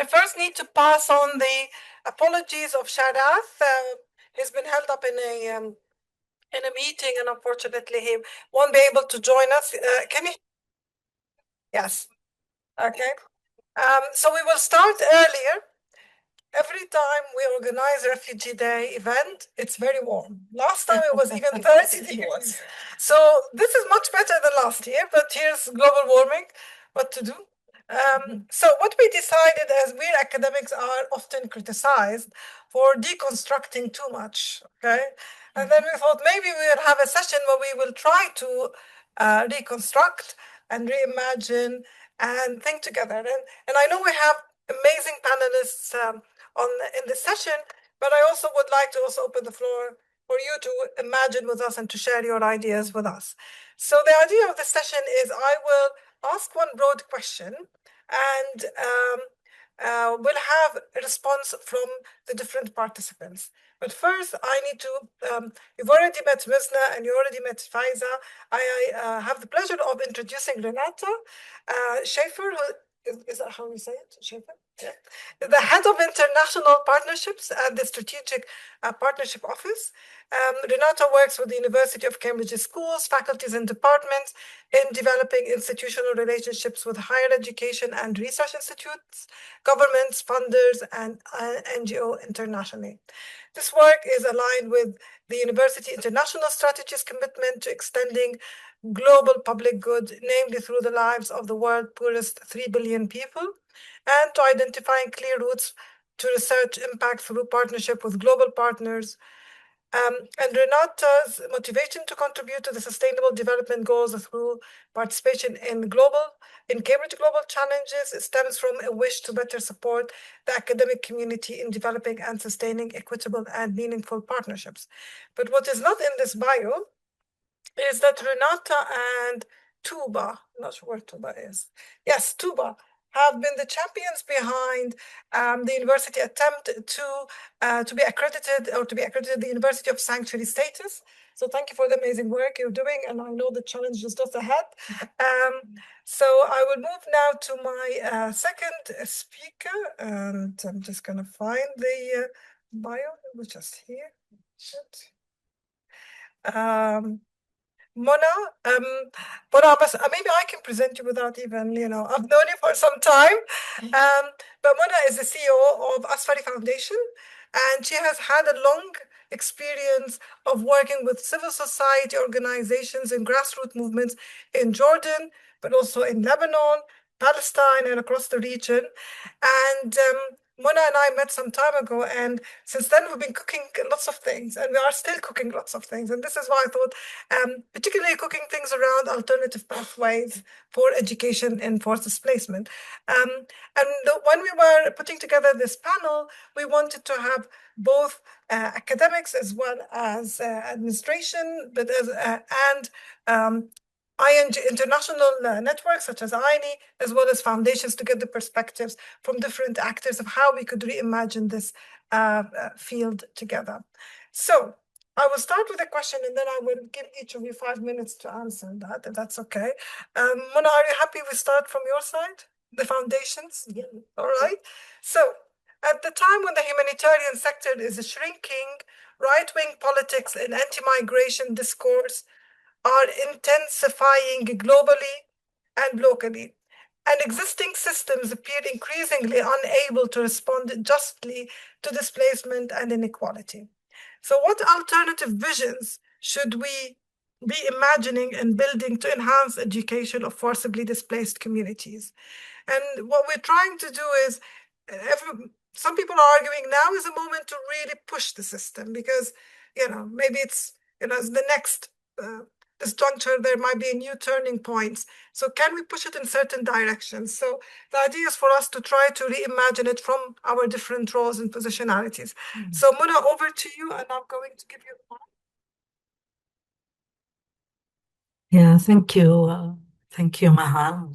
I first need to pass on the apologies of Sharath. He's been held up in a meeting, and unfortunately he won't be able to join us. Can you? Yes. Okay. So we will start earlier. Every time we organize a Refugee Day event, it's very warm. Last time it was even 30 degrees. So this is much better than last year, but here's global warming, what to do. So what we decided, as we academics are often criticized for deconstructing too much, okay? And then we thought maybe we will have a session where we will try to reconstruct and reimagine and think together. And I know we have amazing panelists in this session, but I also would like to also open the floor for you to imagine with us and to share your ideas with us. So the idea of this session is I will ask one broad question, and we'll have a response from the different participants. But first, I need to, you've already met Mizna and you already met Faiza. I have the pleasure of introducing Renata Schaeffer, is that how you say it? Schaeffer? Yeah. The head of international partnerships at the Strategic Partnership Office. Renata works with the University of Cambridge schools, faculties, and departments in developing institutional relationships with higher education and research institutes, governments, funders, and NGO internationally. This work is aligned with the University International Strategy's commitment to extending global public good, namely through the lives of the world's poorest 3 billion people, and to identifying clear routes to research impact through partnership with global partners. And Renata's motivation to contribute to the Sustainable Development Goals through participation in Cambridge Global Challenges stems from a wish to better support the academic community in developing and sustaining equitable and meaningful partnerships. But what is not in this bio is that Renata and Tuba, I'm not sure where Tuba is. Yes, Tuba have been the champions behind the university attempt to be accredited the University of Sanctuary status. So thank you for the amazing work you're doing, and I know the challenge is just ahead. So I will move now to my second speaker, and I'm just going to find the bio. It was just here. Mona, Abbas, maybe I can present you without even, I've known you for some time. But Mona is the CEO of Asfari Foundation, and she has had a long experience of working with civil society organizations and grassroots movements in Jordan, but also in Lebanon, Palestine, and across the region. And Mona and I met some time ago, and since then we've been cooking lots of things, and we are still cooking lots of things. And this is why I thought, particularly cooking things around alternative pathways for education and forced displacement. And when we were putting together this panel, we wanted to have both academics as well as administration, but and international networks such as INEE, as well as foundations, to get the perspectives from different actors of how we could reimagine this field together. So I will start with a question, and then I will give each of you 5 minutes to answer that, if that's okay. Mona, are you happy we start from your side, the foundations? Yeah. All right. So at the time when the humanitarian sector is shrinking, right-wing politics and anti-migration discourse are intensifying globally and locally, and existing systems appear increasingly unable to respond justly to displacement and inequality. So what alternative visions should we be imagining and building to enhance education of forcibly displaced communities? And what we're trying to do is, some people are arguing now is a moment to really push the system, because, maybe it's, the next this juncture, there might be new turning points. So can we push it in certain directions? So the idea is for us to try to reimagine it from our different roles and positionalities. So Mona, over to you, and I'm going to give you the mic. Yeah, thank you. Thank you, Maha.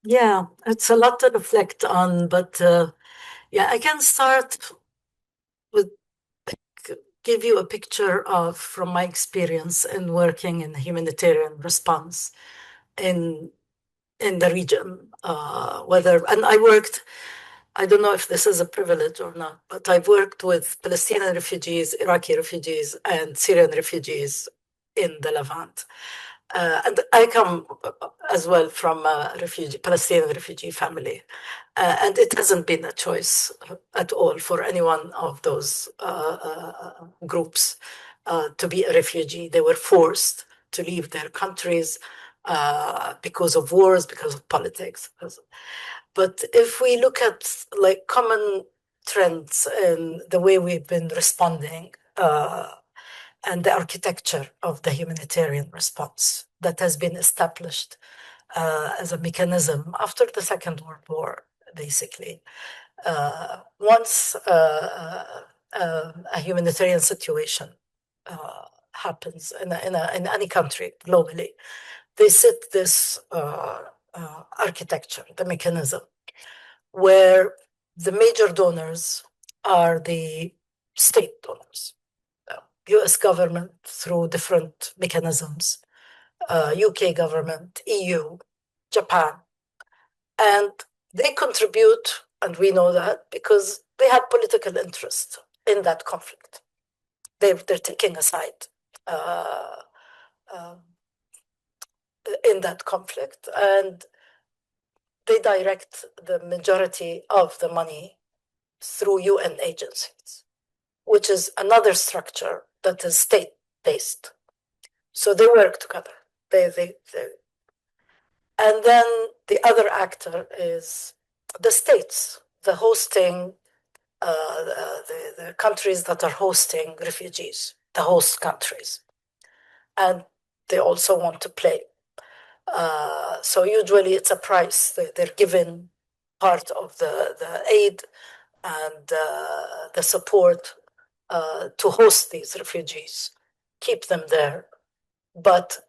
Yeah, it's a lot to reflect on, but yeah, I can start with give you a picture of from my experience in working in humanitarian response in the region. and I don't know if this is a privilege or not, but I've worked with Palestinian refugees, Iraqi refugees, and Syrian refugees in the Levant. And I come as well from a Palestinian refugee family. And it hasn't been a choice at all for any one of those groups to be a refugee. They were forced to leave their countries because of wars, because of politics. But if we look at like common trends in the way we've been responding and the architecture of the humanitarian response that has been established as a mechanism after the Second World War, basically. Once a humanitarian situation happens in any country globally, they set this architecture, the mechanism, where the major donors are the state donors, US government through different mechanisms, UK government, EU, Japan, and they contribute, and we know that because they have political interest in that conflict. They're taking a side uh, in that conflict, and they direct the majority of the money through UN agencies, which is another structure that is state-based. So they work together. They And then the other actor is the states, the hosting, the countries that are hosting refugees, the host countries. And they also want to play. So usually it's a price. They're given part of the aid and the support to host these refugees, keep them there, but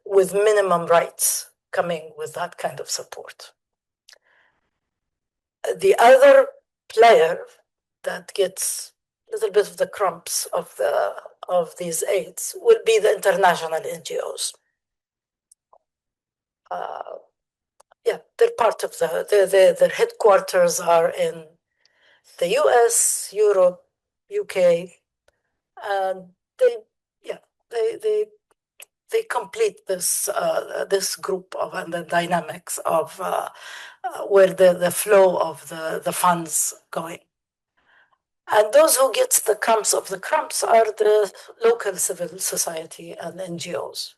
with minimum rights coming with that kind of support. The other player that gets a little bit of the crumbs of these aids will be the international NGOs. Yeah, they're part of their headquarters are in the US, Europe, UK, and they complete this group of and the dynamics of where the flow of the funds going. And those who get the crumbs of the crumbs are the local civil society and NGOs.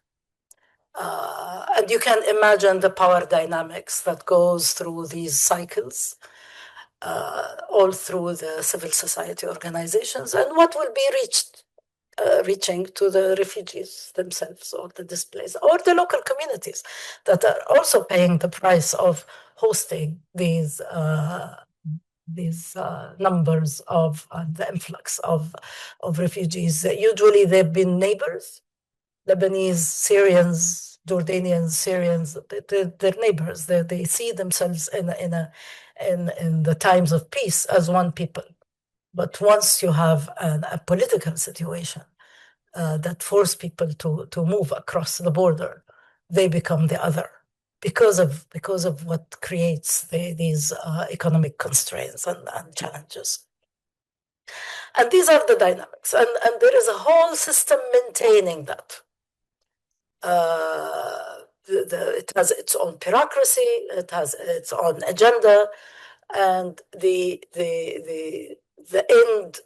And you can imagine the power dynamics that goes through these cycles, all through the civil society organizations, and what will be reaching to the refugees themselves or the displaced or the local communities that are also paying the price of hosting these numbers of the influx of refugees. Usually they've been neighbors, Lebanese, Syrians, Jordanians, Syrians. They're neighbors. They see themselves in the times of peace as one people. But once you have a political situation that force people to move across the border, they become the other because of what creates these economic constraints and challenges. And these are the dynamics, and there is a whole system maintaining that. It has its own bureaucracy, it has its own agenda, and the end,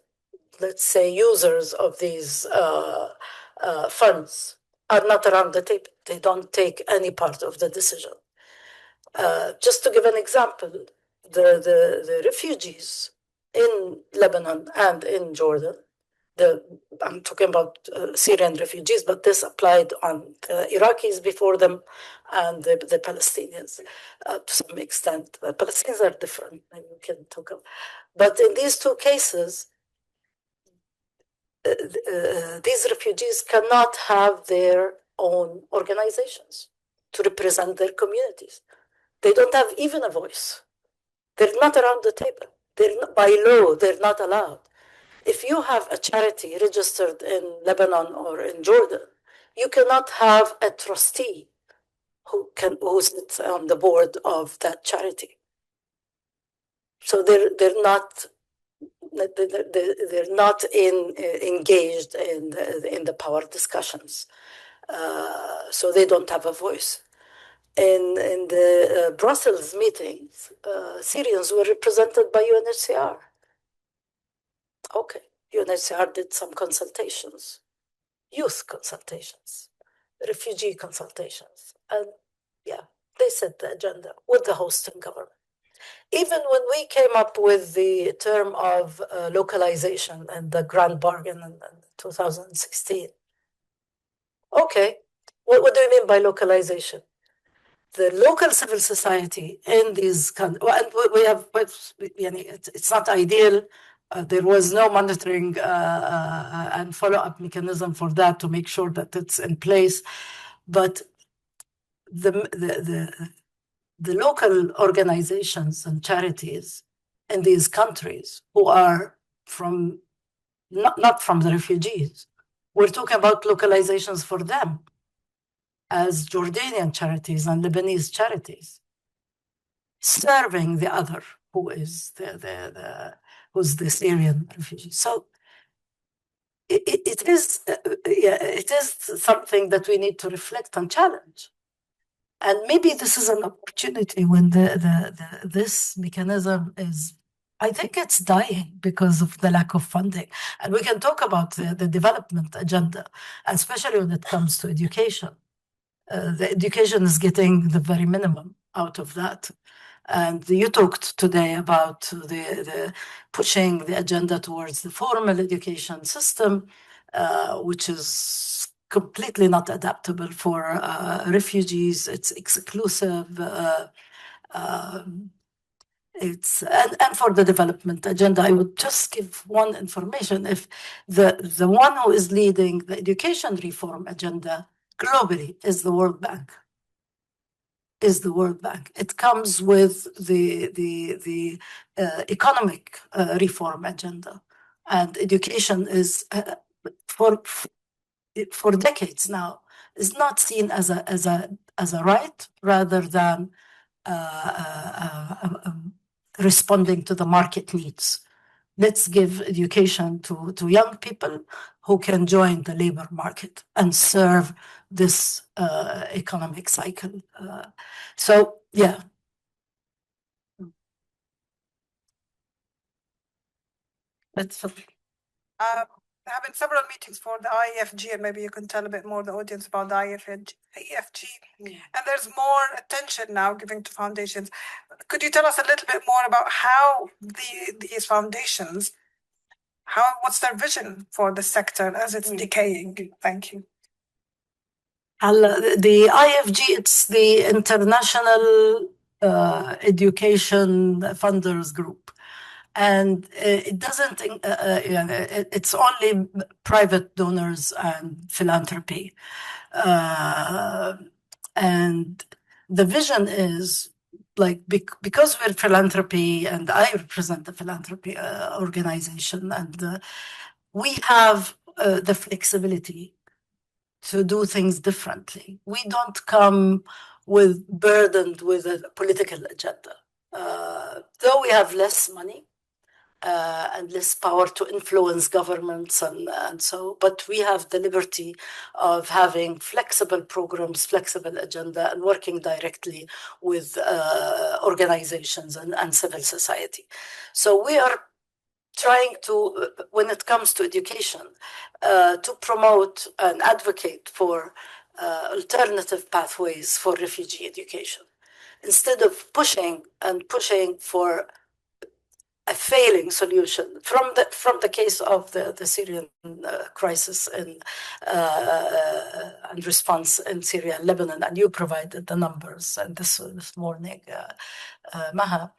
let's say, users of these funds are not around the table. They don't take any part of the decision. Just to give an example, the refugees in Lebanon and in Jordan, I'm talking about Syrian refugees, but this applied on the Iraqis before them and the Palestinians to some extent. The Palestinians are different, maybe we can talk about. But in these two cases, these refugees cannot have their own organizations to represent their communities. They don't have even a voice. They're not around the table. By law, they're not allowed. If you have a charity registered in Lebanon or in Jordan, you cannot have a trustee who sits on the board of that charity. So they're not engaged in the power discussions. So they don't have a voice. In the Brussels meetings, Syrians were represented by UNHCR. Okay, UNHCR did some consultations, youth consultations, refugee consultations, and yeah, they set the agenda with the hosting government. Even when we came up with the term of localization and the grand bargain in 2016, okay, what do you mean by localization? The local civil society in these countries, and we have, it's not ideal. There was no monitoring and follow-up mechanism for that to make sure that it's in place. But the local organizations and charities in these countries who are from not from the refugees, we're talking about localizations for them as Jordanian charities and Lebanese charities, serving the other who is who's the Syrian refugee. So it is something that we need to reflect and challenge. And maybe this is an opportunity when this mechanism is, I think it's dying because of the lack of funding. And we can talk about the development agenda, especially when it comes to education. The education is getting the very minimum out of that. And you talked today about the pushing the agenda towards the formal education system, which is completely not adaptable for refugees. It's exclusive. And for the development agenda, I would just give one information. If the one who is leading the education reform agenda globally is the World Bank. It comes with the economic reform agenda, and education is for decades now is not seen as a right rather than responding to the market needs. Let's give education to young people who can join the labor market and serve this economic cycle. So, yeah. That's Having several meetings for the IFG, and maybe you can tell a bit more the audience about the IFG. Yeah. And there's more attention now given to foundations. Could you tell us a little bit more about how these foundations, what's their vision for the sector as it's decaying? Thank you. The IFG, it's the International Education Funders Group. And it doesn't, it's only private donors and philanthropy. And the vision is like, because we're philanthropy and I represent the philanthropy organization, and we have the flexibility to do things differently. We don't come burdened with a political agenda. Though we have less money, and less power to influence governments and so, but we have the liberty of having flexible programs, flexible agenda, and working directly with organizations and civil society. So we are trying to, when it comes to education, to promote and advocate for alternative pathways for refugee education, instead of pushing for a failing solution from the case of the Syrian crisis and response in Syria and Lebanon, and you provided the numbers and this morning, Maha.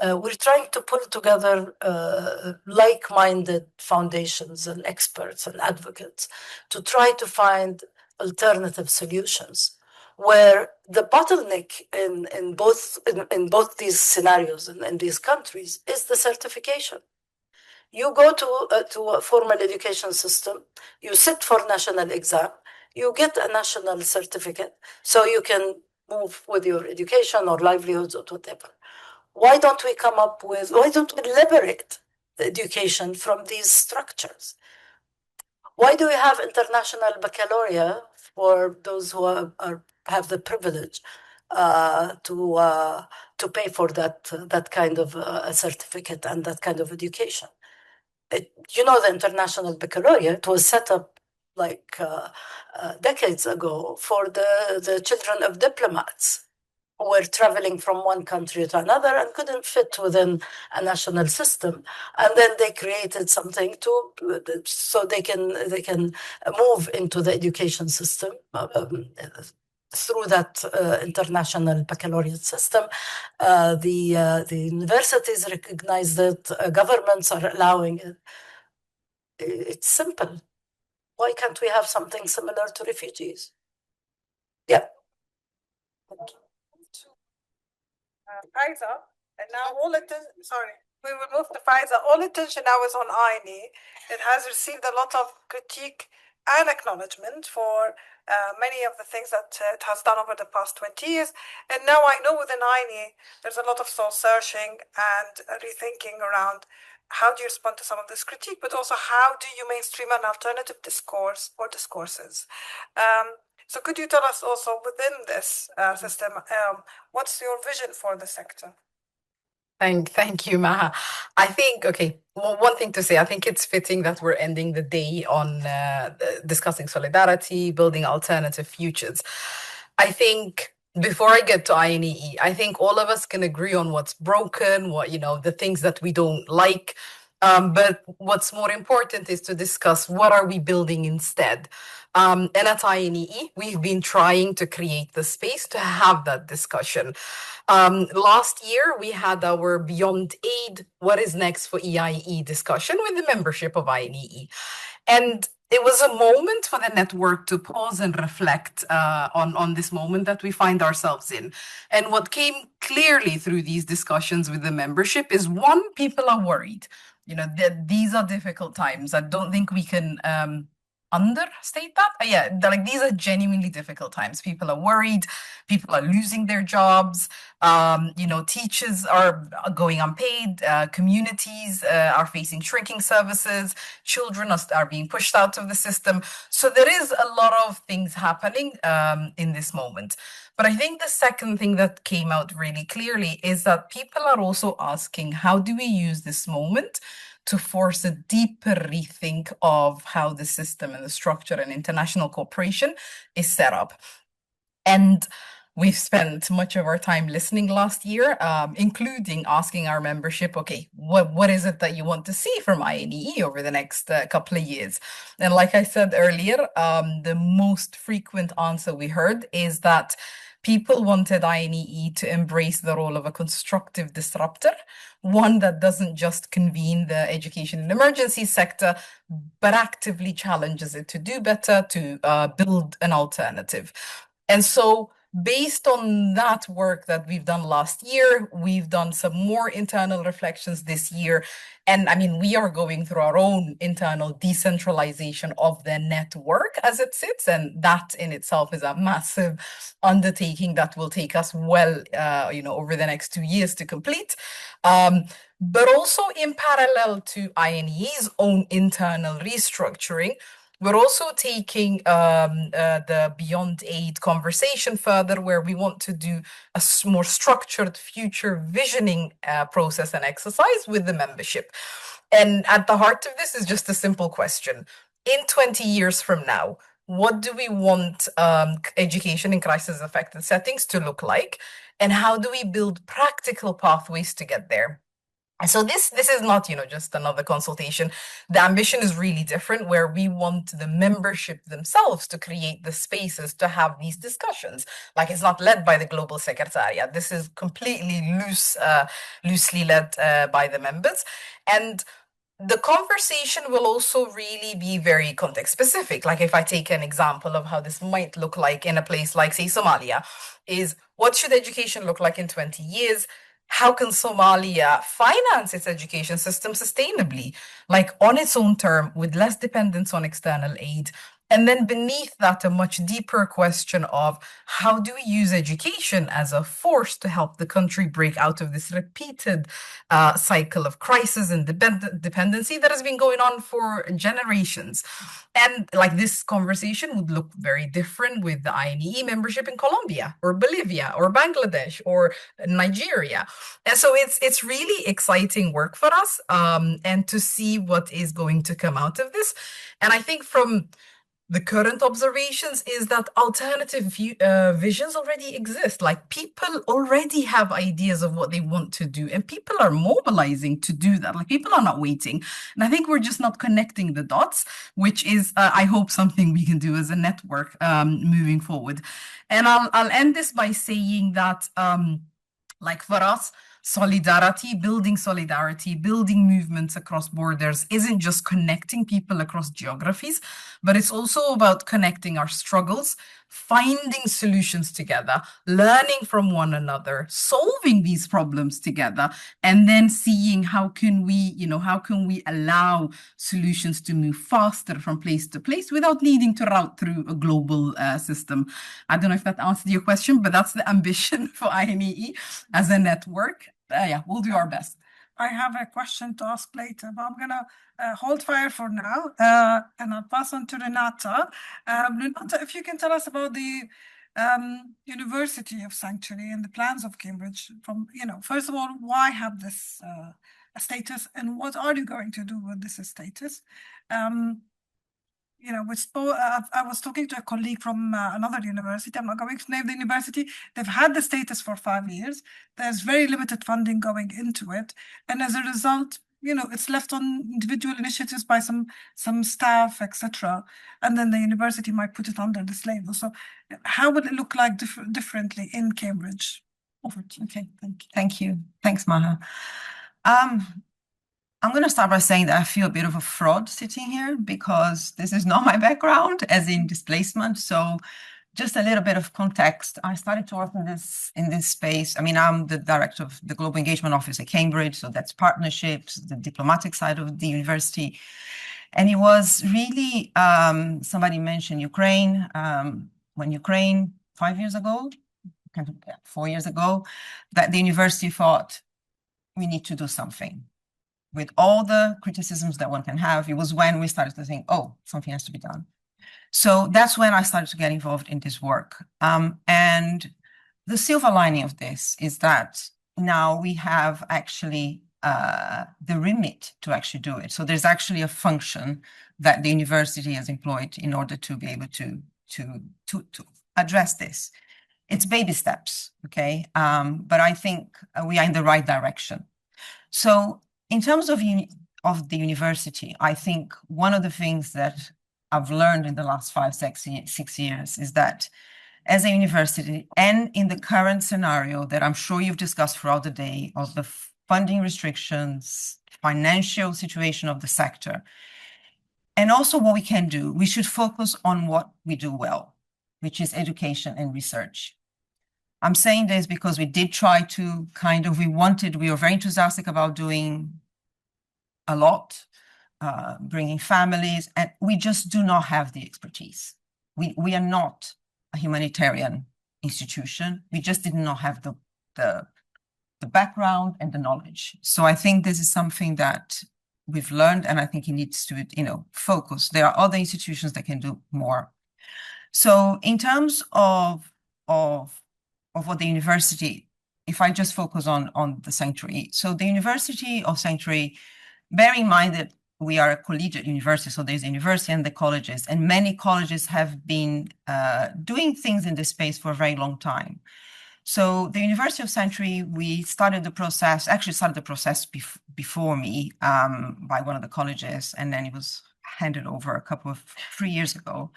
We're trying to pull together like-minded foundations and experts and advocates to try to find alternative solutions, where the bottleneck in both these scenarios and in these countries is the certification. You go to a formal education system, you sit for national exam, you get a national certificate, so you can move with your education or livelihoods or whatever. Why don't we liberate the education from these structures? Why do we have international baccalaureate for those who have the privilege to pay for that kind of certificate and that kind of education? The international baccalaureate was set up like decades ago for the children of diplomats who were traveling from one country to another and couldn't fit within a national system, and then they created something so they can move into the education system through that international baccalaureate system. The universities recognize that, governments are allowing it. It's simple. Why can't we have something similar to refugees? Yeah. Faiza, and now we will move to Faiza. All attention now is on INEE. It has received a lot of critique and acknowledgement for many of the things that it has done over the past 20 years. And now I know within INEE, there's a lot of soul searching and rethinking around how do you respond to some of this critique, but also how do you mainstream an alternative discourse or discourses? So could you tell us also within this system, what's your vision for the sector? Thank you, Maha. I think, okay, well, one thing to say, I think it's fitting that we're ending the day on discussing solidarity, building alternative futures. I think before I get to INEE, I think all of us can agree on what's broken, the things that we don't like. But what's more important is to discuss what are we building instead. And at INEE, we've been trying to create the space to have that discussion. Last year, we had our Beyond Aid, What is Next for EIE discussion with the membership of INEE. And it was a moment for the network to pause and reflect on this moment that we find ourselves in. And what came clearly through these discussions with the membership is, one, people are worried. These are difficult times. I don't think we can understate that. These are genuinely difficult times. People are worried. People are losing their jobs. Teachers are going unpaid. Communities are facing shrinking services. Children are being pushed out of the system. So there is a lot of things happening in this moment. But I think the second thing that came out really clearly is that people are also asking, how do we use this moment to force a deeper rethink of how the system and the structure and international cooperation is set up? And we've spent much of our time listening last year, including asking our membership, okay, what is it that you want to see from INEE over the next couple of years? And like I said earlier, the most frequent answer we heard is that people wanted INEE to embrace the role of a constructive disruptor, one that doesn't just convene the education and emergencies sector, but actively challenges it to do better, to build an alternative. And so based on that work that we've done last year, we've done some more internal reflections this year. And I mean, we are going through our own internal decentralization of the network as it sits. And that in itself is a massive undertaking that will take us over the next 2 years to complete. But also in parallel to INEE's own internal restructuring, we're also taking the Beyond Aid conversation further, where we want to do a more structured future visioning process and exercise with the membership. And at the heart of this is just a simple question. In 20 years from now, what do we want education in crisis-affected settings to look like? And how do we build practical pathways to get there? And so this is not, just another consultation. The ambition is really different, where we want the membership themselves to create the spaces to have these discussions. Like, it's not led by the Global Secretariat. This is completely loosely led by the members. And the conversation will also really be very context specific. Like, if I take an example of how this might look like in a place like, say, Somalia, is what should education look like in 20 years? How can Somalia finance its education system sustainably, like on its own term, with less dependence on external aid, And then beneath that, a much deeper question of how do we use education as a force to help the country break out of this repeated cycle of crisis and dependency that has been going on for generations. And like this conversation would look very different with the INEE membership in Colombia or Bolivia or Bangladesh or Nigeria. And so it's really exciting work for us, and to see what is going to come out of this. And I think from the current observations is that alternative visions already exist. Like people already have ideas of what they want to do, and people are mobilizing to do that. Like people are not waiting. And I think we're just not connecting the dots, which is, I hope, something we can do as a network moving forward. And I'll end this by saying that, like for us, solidarity, building movements across borders isn't just connecting people across geographies, but it's also about connecting our struggles, finding solutions together, learning from one another, solving these problems together, and then seeing how can we allow solutions to move faster from place to place without needing to route through a global system. I don't know if that answered your question, but that's the ambition for INEE as a network. Yeah, we'll do our best. I have a question to ask later, but I'm gonna hold fire for now, and I'll pass on to Renata. Renata, if you can tell us about the University of Sanctuary and the plans of Cambridge. From first of all, why have this status, and what are you going to do with this status? I was talking to a colleague from another university. I'm not going to name the university. They've had the status for 5 years. There's very limited funding going into it. And as a result, it's left on individual initiatives by some staff, etc. And then the university might put it under this label. So how would it look like differently in Cambridge? Okay, thank you. Thanks, Maha. I'm going to start by saying that I feel a bit of a fraud sitting here because this is not my background, as in displacement. So just a little bit of context. I started to work in this space. I mean, I'm the director of the Global Engagement Office at Cambridge, so that's partnerships, the diplomatic side of the university. And it was really, somebody mentioned Ukraine. When Ukraine, 5 years ago, 4 years ago, that the university thought, we need to do something. With all the criticisms that one can have, it was when we started to think, oh, something has to be done. So that's when I started to get involved in this work. And the silver lining of this is that now we have actually the remit to actually do it. So there's actually a function that the university has employed in order to be able to address this. It's baby steps, okay? But I think we are in the right direction. So in terms of the university, I think one of the things that I've learned in the last 6 years is that as a university, and in the current scenario that I'm sure you've discussed throughout the day of the funding restrictions, financial situation of the sector, and also what we can do, we should focus on what we do well, which is education and research. I'm saying this because we did try to we were very enthusiastic about doing a lot, bringing families, and we just do not have the expertise. We are not a humanitarian institution. We just did not have the background and the knowledge. So I think this is something that we've learned, and I think it needs to, focus. There are other institutions that can do more. So in terms of what the university, if I just focus on the Sanctuary. So the University of Sanctuary, bear in mind that we are a collegiate university, so there's a university and the colleges, and many colleges have been doing things in this space for a very long time. So the University of Sanctuary, we started the process before me by one of the colleges, and then it was handed over 3 years ago.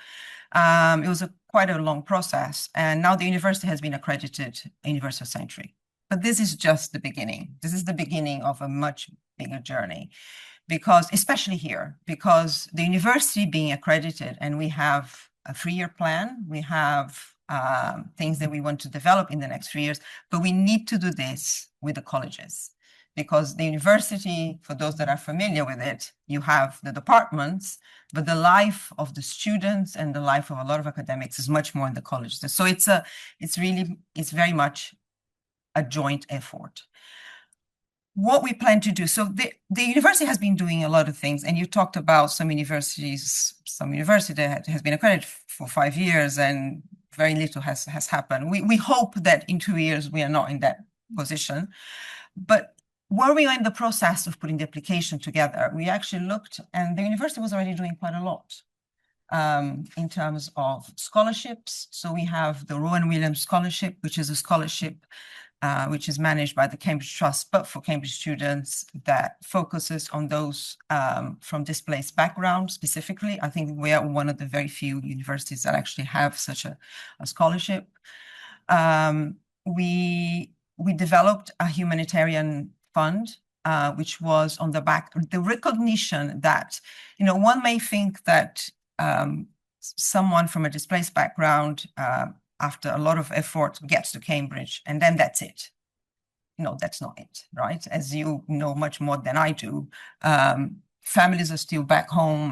It was quite a long process, and now the university has been accredited University of Sanctuary. But this is just the beginning. This is the beginning of a much bigger journey, because especially here, because the university being accredited, and we have a 3-year plan, we have things that we want to develop in the next 3 years, but we need to do this with the colleges, because the university, for those that are familiar with it, you have the departments, but the life of the students and the life of a lot of academics is much more in the college. So it's very much a joint effort. What we plan to do, so the university has been doing a lot of things, and you talked about some university that has been accredited for 5 years and very little has happened. We hope that in 2 years we are not in that position, but while we are in the process of putting the application together, we actually looked, and the university was already doing quite a lot in terms of scholarships. So we have the Rowan Williams Scholarship, which is a scholarship which is managed by the Cambridge Trust, but for Cambridge students, that focuses on those from displaced backgrounds specifically. I think we are one of the very few universities that actually have such a scholarship. We developed a humanitarian fund, which was on the back, the recognition that, one may think that someone from a displaced background after a lot of effort gets to Cambridge and then that's it. No, that's not it, right? As you know much more than I do, families are still back home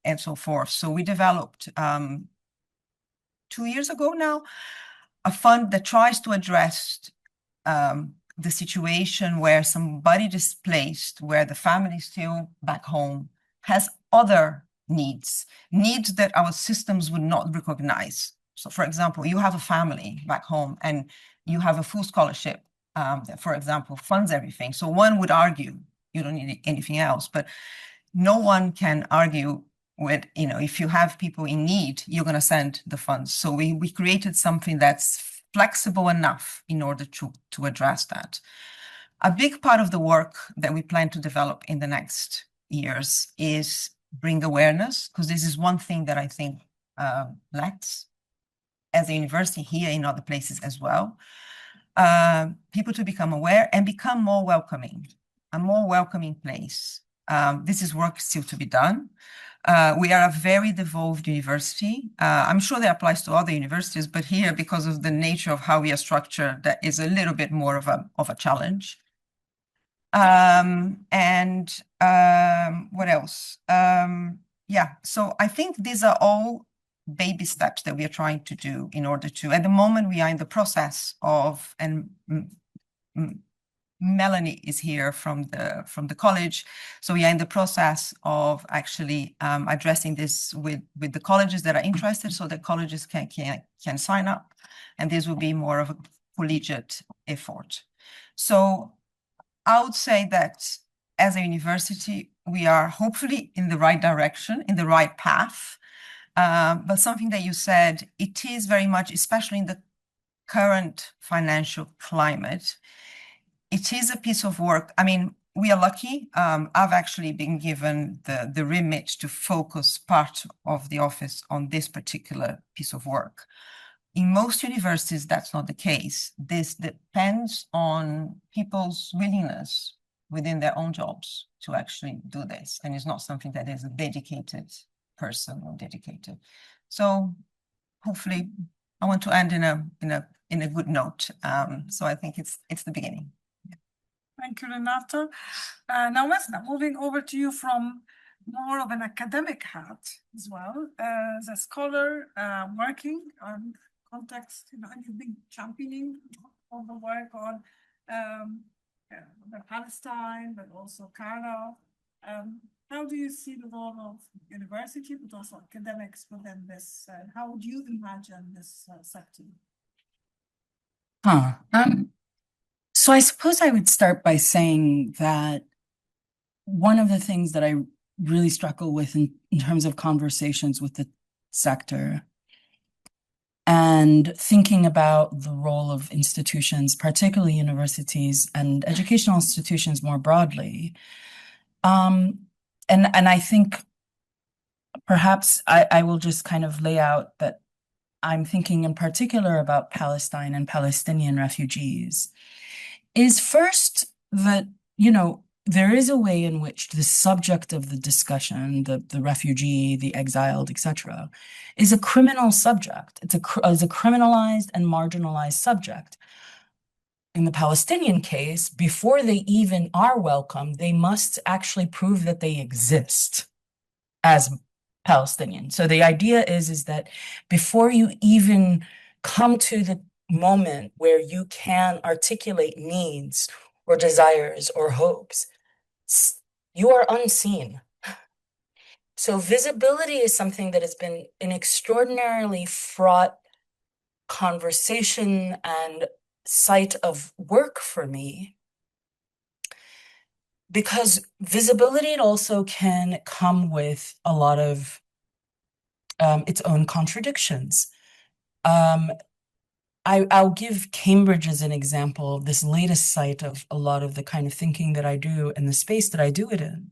and so forth. So we developed 2 years ago now, a fund that tries to address the situation where somebody displaced, where the family is still back home, has other needs that our systems would not recognize. So for example, you have a family back home and you have a full scholarship that, for example, funds everything. So one would argue you don't need anything else, but no one can argue with, if you have people in need, you're going to send the funds. So we created something that's flexible enough in order to address that. A big part of the work that we plan to develop in the next years is bring awareness, because this is one thing that I think lacks as a university here, in other places as well. People to become aware and become more welcoming, a more welcoming place. This is work still to be done. We are a very devolved university. I'm sure that applies to other universities, but here, because of the nature of how we are structured, that is a little bit more of a challenge. What else? So I think these are all baby steps that we are trying to do in order to, at the moment, we are in the process of, and Melanie is here from the college. So we are in the process of actually addressing this with the colleges that are interested, so that colleges can sign up, and this will be more of a collegiate effort. So I would say that as a university, we are hopefully in the right direction, in the right path. But something that you said, it is very much, especially in the current financial climate, it is a piece of work. I mean, we are lucky. I've actually been given the remit to focus part of the office on this particular piece of work. In most universities, that's not the case. This depends on people's willingness within their own jobs to actually do this. And it's not something that is a dedicated person or dedicated. So hopefully I want to end in a good note. So I think it's the beginning. Thank you, Renata. Now, Wesna, moving over to you from more of an academic hat as well, as a scholar working on context, and you've been championing all the work on Palestine, but also Cairo. How do you see the role of university, but also academics within this? How would you imagine this sector? So I suppose I would start by saying that one of the things that I really struggle with in terms of conversations with the sector and thinking about the role of institutions, particularly universities and educational institutions more broadly. And I think perhaps I will just kind of lay out that I'm thinking in particular about Palestine and Palestinian refugees, is first that, there is a way in which the subject of the discussion, the refugee, the exiled, etc., is a criminal subject. It's a criminalized and marginalized subject. in the Palestinian case, before they even are welcome, they must actually prove that they exist as Palestinian. So the idea is that before you even come to the moment where you can articulate needs or desires or hopes, you are unseen. So visibility is something that has been an extraordinarily fraught conversation and site of work for me, because visibility also can come with a lot of its own contradictions. I'll give Cambridge as an example, this latest site of a lot of the kind of thinking that I do and the space that I do it in.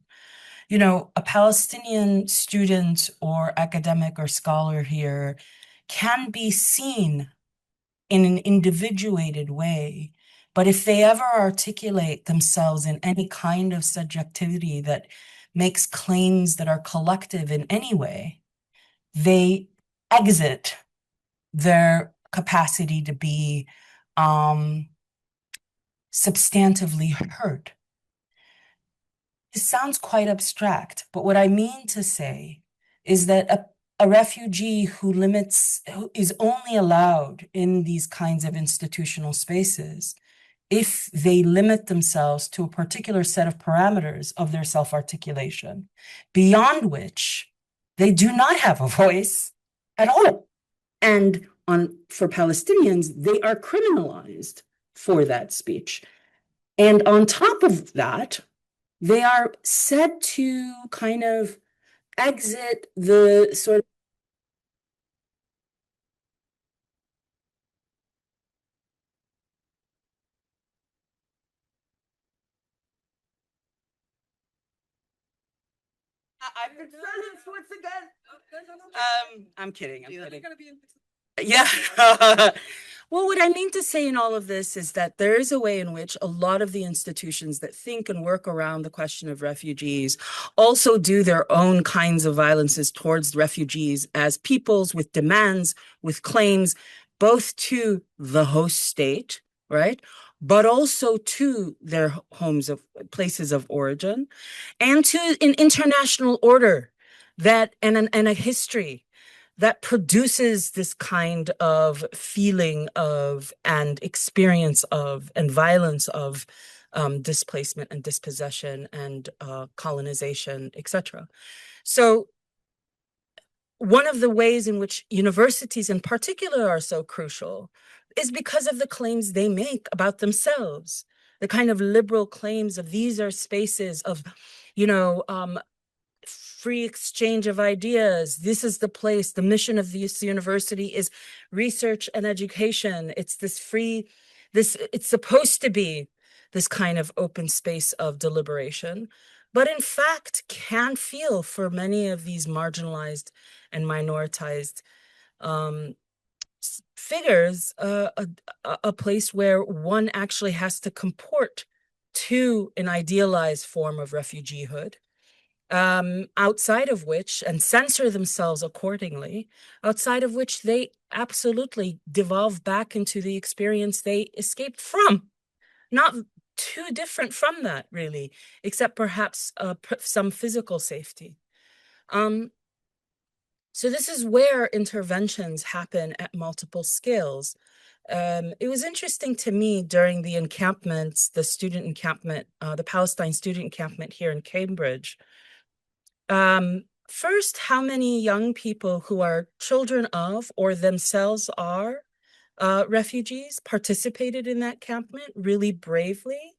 You know, a Palestinian student or academic or scholar here can be seen in an individuated way, but if they ever articulate themselves in any kind of subjectivity that makes claims that are collective in any way, they exit their capacity to be substantively heard. This sounds quite abstract, but what I mean to say is that a refugee who is only allowed in these kinds of institutional spaces if they limit themselves to a particular set of parameters of their self-articulation, beyond which they do not have a voice at all. And for Palestinians, they are criminalized for that speech. And on top of that, they are said to kind of exit the sort of I'm in once again. I'm kidding. Yeah. Well, what I mean to say in all of this is that there is a way in which a lot of the institutions that think and work around the question of refugees also do their own kinds of violences towards refugees as peoples with demands, with claims, both to the host state, right? But also to their places of origin, and to an international order that and a history that produces this kind of feeling of and experience of and violence of displacement and dispossession and colonization, etc. So one of the ways in which universities in particular are so crucial is because of the claims they make about themselves, the kind of liberal claims of these are spaces of, free exchange of ideas. This is the place. The mission of this university is research and education. It's it's supposed to be this kind of open space of deliberation, but in fact can feel for many of these marginalized and minoritized figures a place where one actually has to comport to an idealized form of refugeehood, outside of which, and censor themselves accordingly, outside of which they absolutely devolve back into the experience they escaped from. Not too different from that, really, except perhaps some physical safety. So this is where interventions happen at multiple scales. It was interesting to me during the encampments, the student encampment, the Palestine student encampment here in Cambridge. First, how many young people who are children of or themselves are refugees participated in that encampment really bravely.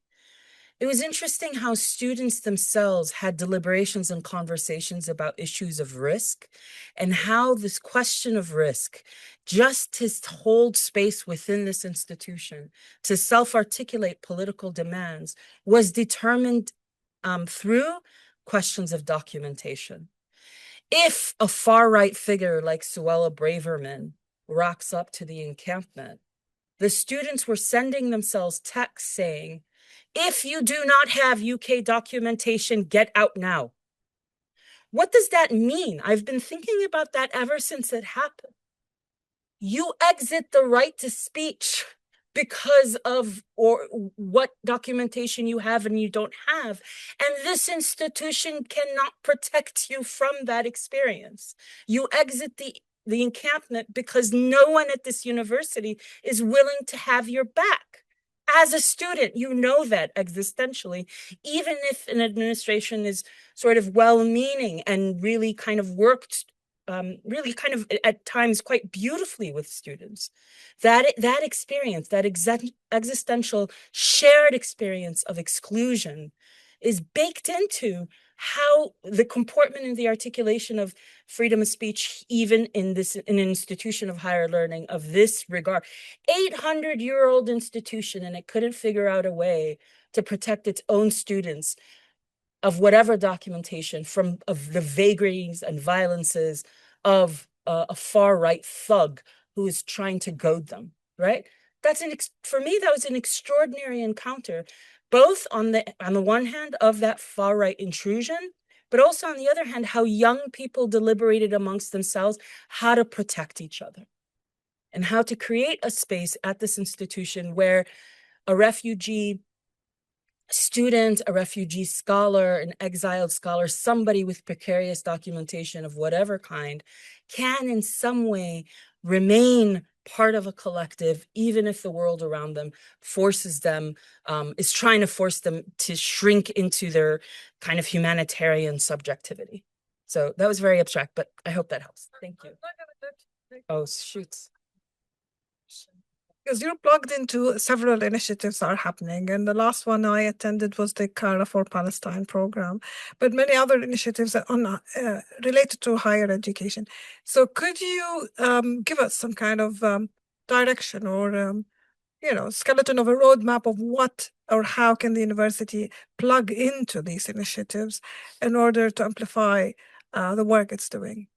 It was interesting how students themselves had deliberations and conversations about issues of risk, and how this question of risk, just to hold space within this institution, to self-articulate political demands, was determined through questions of documentation. If a far-right figure like Suella Braverman rocks up to the encampment, the students were sending themselves texts saying, if you do not have UK documentation, get out now. What does that mean? I've been thinking about that ever since it happened. You exit the right to speech because of or what documentation you have and you don't have. And this institution cannot protect you from that experience. You exit the encampment because no one at this university is willing to have your back. As a student, you know that existentially, even if an administration is sort of well-meaning and really kind of worked really kind of at times quite beautifully with students. That experience, that existential shared experience of exclusion is baked into how the comportment and the articulation of freedom of speech, even in an institution of higher learning of this regard, 800-year-old institution, and it couldn't figure out a way to protect its own students of whatever documentation of the vagaries and violences of a far-right thug who is trying to goad them, right? For me, that was an extraordinary encounter, both on the one hand of that far-right intrusion, but also on the other hand, how young people deliberated amongst themselves how to protect each other and how to create a space at this institution where a refugee student, a refugee scholar, an exiled scholar, somebody with precarious documentation of whatever kind, can in some way remain part of a collective, even if the world around them forces them, is trying to force them to shrink into their kind of humanitarian subjectivity. So that was very abstract, but I hope that helps. Thank you. Oh, shoots. Because you're plugged into several initiatives that are happening. And the last one I attended was the Cara for Palestine program, but many other initiatives that are related to higher education. So could you give us some kind of direction or, skeleton of a roadmap of what or how can the university plug into these initiatives in order to amplify the work it's doing?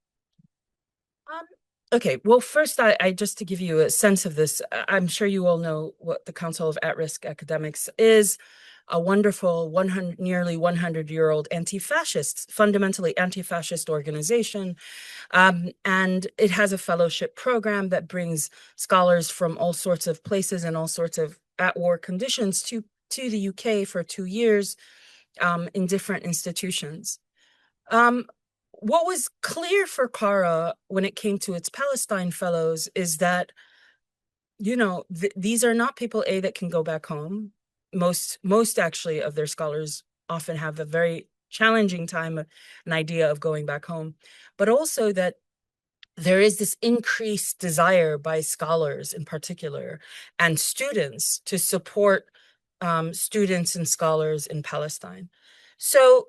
Okay, well, first, I just to give you a sense of this, I'm sure you all know what the Council of At-Risk Academics is, a wonderful nearly 100-year-old anti-fascist, fundamentally anti-fascist organization. And it has a fellowship program that brings scholars from all sorts of places and all sorts of at-war conditions to the UK for 2 years in different institutions. What was clear for Cara when it came to its Palestine fellows is that, these are not people, that can go back home. Most actually of their scholars often have a very challenging time, an idea of going back home, but also that there is this increased desire by scholars in particular and students to support students and scholars in Palestine. So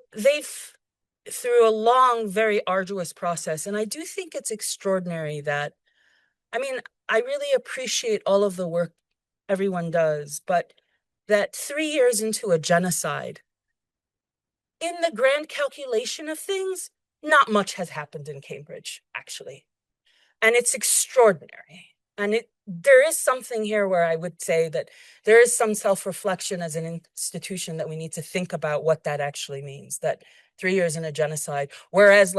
through a long, very arduous process. And I do think it's extraordinary that, I really appreciate all of the work everyone does, but that 3 years into a genocide, in the grand calculation of things, not much has happened in Cambridge, actually. And it's extraordinary. And there is something here where I would say that there is some self-reflection as an institution that we need to think about what that actually means, that 3 years in a genocide, whereas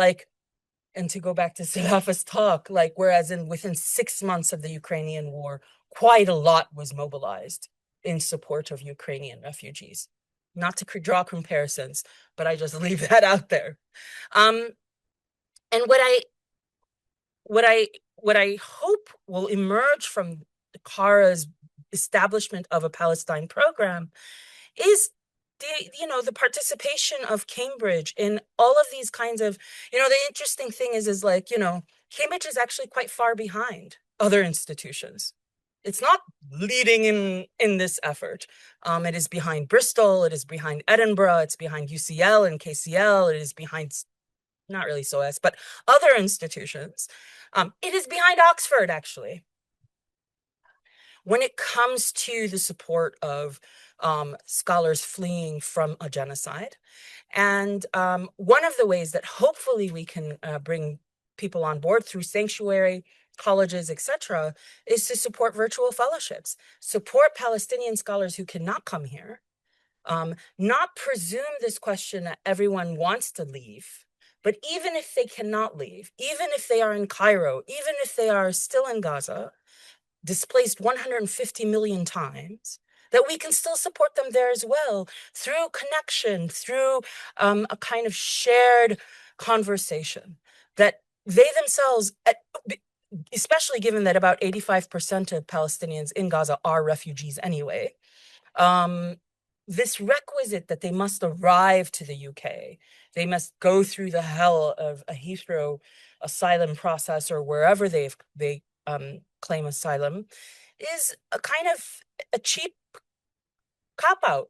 and to go back to Schaeffer's talk, whereas within 6 months of the Ukrainian war, quite a lot was mobilized in support of Ukrainian refugees. Not to draw comparisons, but I just leave that out there. And what I hope will emerge from Cara's establishment of a Palestine program is the participation of Cambridge in all of these kinds of, the interesting thing is Cambridge is actually quite far behind other institutions. It's not leading in this effort. It is behind Bristol, it is behind Edinburgh, it's behind UCL and KCL, it is behind, not really SOAS, but other institutions. It is behind Oxford, actually. When it comes to the support of scholars fleeing from a genocide. And one of the ways that hopefully we can bring people on board through sanctuary, colleges, etc., is to support virtual fellowships, support Palestinian scholars who cannot come here, not presume this question that everyone wants to leave, but even if they cannot leave, even if they are in Cairo, even if they are still in Gaza, displaced 150 million times, that we can still support them there as well through connection, through a kind of shared conversation that they themselves, especially given that about 85% of Palestinians in Gaza are refugees anyway, this requisite that they must arrive to the UK, they must go through the hell of a Heathrow asylum process or wherever they claim asylum, is a kind of a cheap cop-out.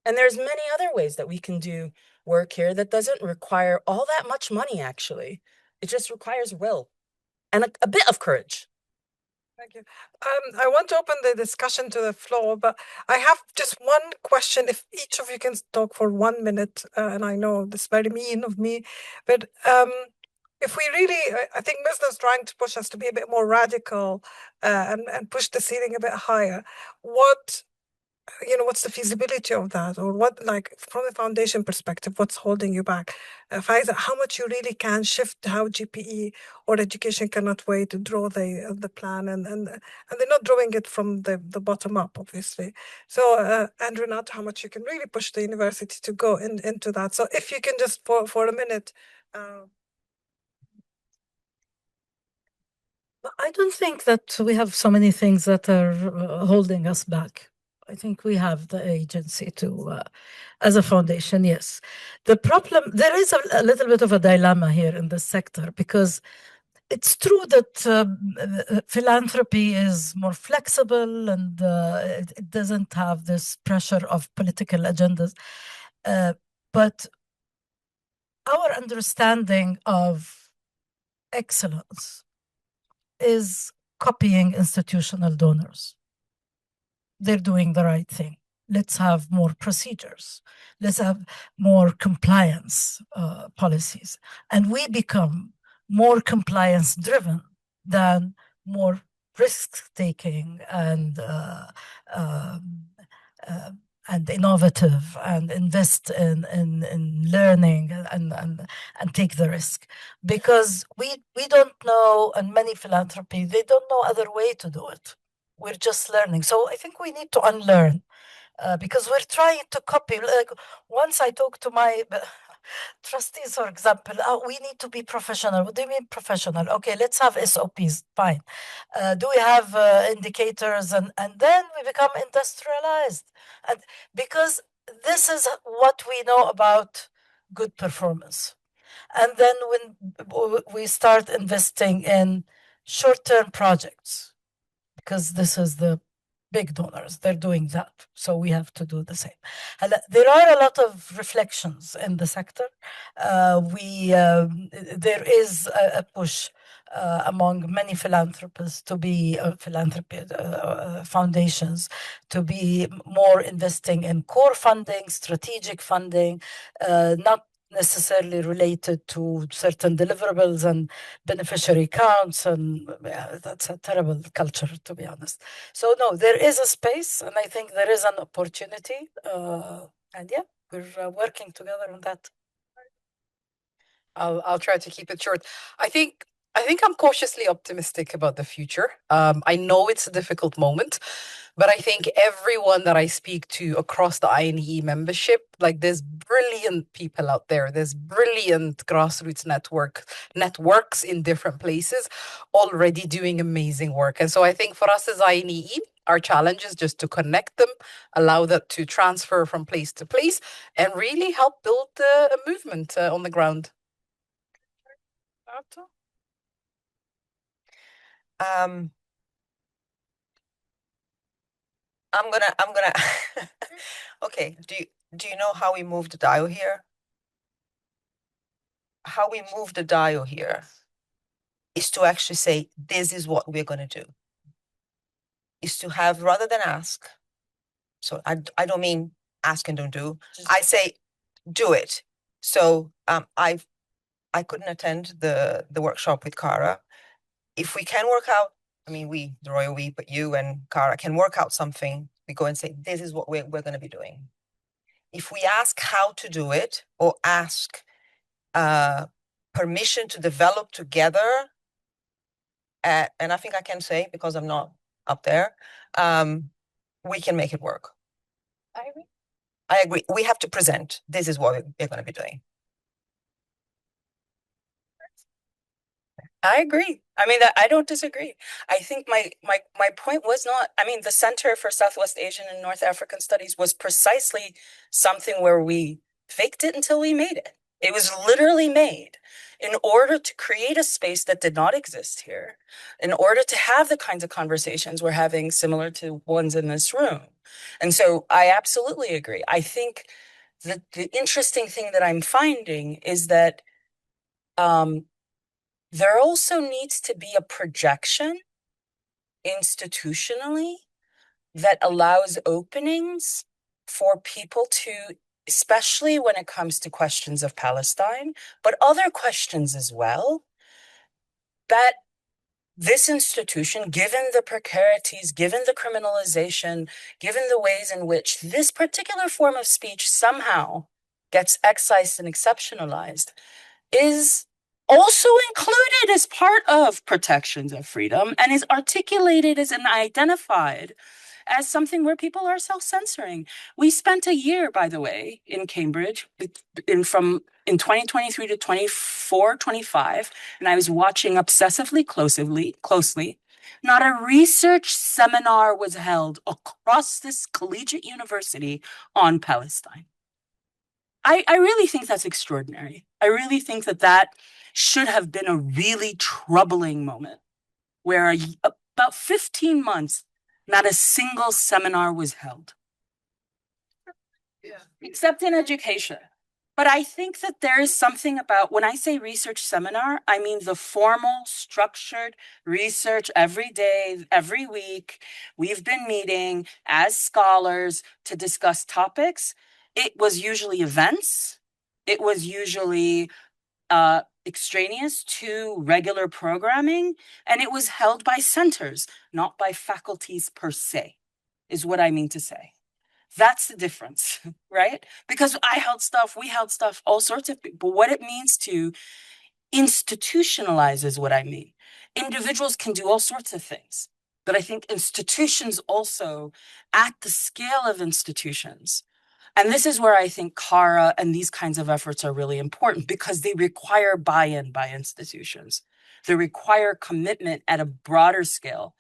And there's many other ways that we can do work here that doesn't require all that much money, actually. It just requires will and a bit of courage. Thank you. I want to open the discussion to the floor, but I have just one question. If each of you can talk for 1 minute, and I know this is very mean of me, but if we really, I think Misda is trying to push us to be a bit more radical and push the ceiling a bit higher. What's the feasibility of that, or what, like from a foundation perspective, what's holding you back? Faiza, how much you really can shift how GPE or education cannot wait to draw the plan, and they're not drawing it from the bottom up, obviously. So, and Renata, how much you can really push the university to go into that. So if you can just for a minute. I don't think that we have so many things that are holding us back. I think we have the agency to, as a foundation, yes. The problem, there is a little bit of a dilemma here in this sector, because it's true that philanthropy is more flexible and it doesn't have this pressure of political agendas. But our understanding of excellence is copying institutional donors. They're doing the right thing. Let's have more procedures. Let's have more compliance policies. And we become more compliance driven than more risk taking and innovative and invest in learning and take the risk, because we don't know, and many philanthropy, they don't know other way to do it. We're just learning. So I think we need to unlearn, because we're trying to copy. Like, once I talked to my trustees, for example, we need to be professional. What do you mean professional? Okay, let's have SOPs, fine. Do we have indicators? And then we become industrialized. And because this is what we know about good performance. And then when we start investing in short-term projects, because this is the big donors, they're doing that. So we have to do the same. And there are a lot of reflections in the sector. There is a push among many philanthropists to be philanthropy foundations to be more investing in core funding, strategic funding, not necessarily related to certain deliverables and beneficiary counts, and that's a terrible culture, to be honest. So no, there is a space, and I think there is an opportunity, and yeah, we're working together on that. I'll try to keep it short. I think I'm cautiously optimistic about the future. I know it's a difficult moment, but I think everyone that I speak to across the INEE membership, like, there's brilliant people out there. There's brilliant grassroots networks in different places already doing amazing work. And so I think for us as INEE, our challenge is just to connect them, allow that to transfer from place to place, and really help build a movement on the ground. I'm gonna okay, do you know how we move the dial here? How we move the dial here is to actually say, this is what we're gonna do. Is to have, rather than ask, so I don't mean ask and don't do, I say do it. So I couldn't attend the workshop with Cara. If we can work out, I mean, the royal we, but you and Cara can work out something, we go and say, this is what we're going to be doing. If we ask how to do it, or ask permission to develop together, and I think I can say, because I'm not up there, we can make it work. I agree. I agree. We have to present. This is what we're going to be doing. I agree. I mean, I don't disagree. I think my point was not, I mean, the Center for Southwest Asian and North African Studies was precisely something where we faked it until we made it. It was literally made in order to create a space that did not exist here, in order to have the kinds of conversations we're having similar to ones in this room. And so I absolutely agree. I think the interesting thing that I'm finding is that there also needs to be a projection institutionally that allows openings for people to, especially when it comes to questions of Palestine, but other questions as well, that this institution, given the precarities, given the criminalization, given the ways in which this particular form of speech somehow gets excised and exceptionalized, is also included as part of protections of freedom and is articulated as and identified as something where people are self-censoring. We spent a year, by the way, in Cambridge in 2023 to 24, 25, and I was watching obsessively closely. Not a research seminar was held across this collegiate university on Palestine. I really think that's extraordinary. I really think that should have been a really troubling moment where about 15 months, not a single seminar was held. Yeah. Except in education. But I think that there is something about, when I say research seminar, I mean the formal, structured research every day, every week. We've been meeting as scholars to discuss topics. It was usually events. It was usually extraneous to regular programming, and it was held by centers, not by faculties per se, is what I mean to say. That's the difference, right? Because we held stuff, all sorts of people. But what it means to institutionalize is what I mean. Individuals can do all sorts of things, but I think institutions also, at the scale of institutions, and this is where I think CARA and these kinds of efforts are really important because they require buy-in by institutions. They require commitment at a broader scale.